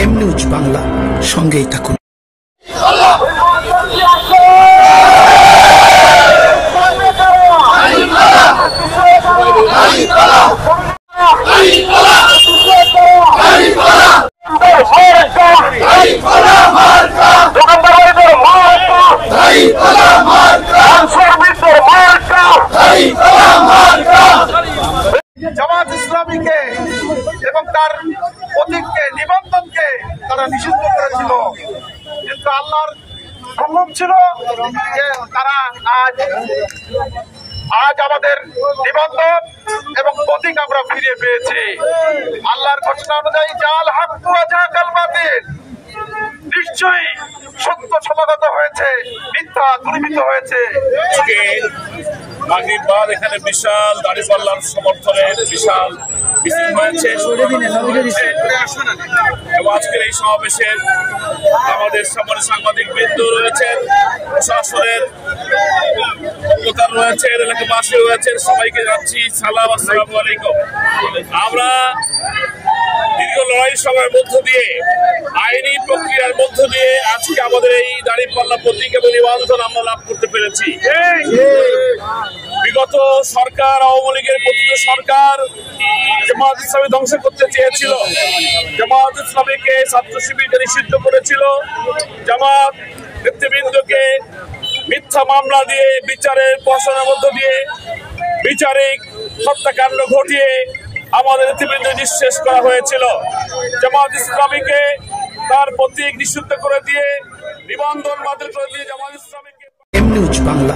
M news Bangla, সঙ্গেই থাকুন। জামাত ইসলামীকে এবং তার প্রতীককে, নিবন্ধনকে তারা নিষিদ্ধ করেছিল, কিন্তু আল্লাহর হুকুম ছিল যে তারা আজ আমাদের নিবন্ধন এবং প্রতীক আমরা ফিরে পেয়েছি। আল্লাহর ঘোষণা অনুযায়ী জাল হাক্কু ওয়া যাকাল বাতিল, নিশ্চয়ই সত্য সমাগত হয়েছে, মিথ্যা দূরীভূত হয়েছে। মাগরিব বাদ এখানে বিশাল দাঁড়িপাল্লার সমর্থনের বিশাল মিছিল হয়েছে এবং আজকের এই সমাবেশের আমাদের সামনে সাংবাদিক বৃন্দ রয়েছেন, প্রশাসনের কর্মকর্তা রয়েছেন, এলাকাবাসী রয়েছেন, সবাইকে যাচ্ছি সালাম, আসসালামু আলাইকুম। আমরা দীর্ঘ লড়াই সময়ের মধ্য দিয়ে, আইনি প্রক্রিয়ার মধ্য দিয়ে আজকে আমাদের এই দাঁড়িপাল্লা প্রতীক এবং নিবন্ধন আমরা লাভ করতে পেরেছি। বিগত সরকার, আওয়ামী লীগের পতিত সরকার জামাত ইসলামী ধ্বংস করতে চেয়েছিল, জামাত ইসলামীকে ছাত্র শিবিরকে নিষিদ্ধ করেছিল, জামাত নেতৃবৃন্দকে মিথ্যা মামলা দিয়ে বিচারের প্রশ্নের মধ্য দিয়ে বিচারিক হত্যাকাণ্ড ঘটিয়ে আমাদের নেতৃবৃন্দ নিঃশেষ করা হয়েছিল। জামাত ইসলামীকে তার প্রতীক নিষিদ্ধ করে দিয়ে, নিবন্ধন বাতিল করে দিয়ে জামাত ইসলামীকে এম নিউজ বাংলা।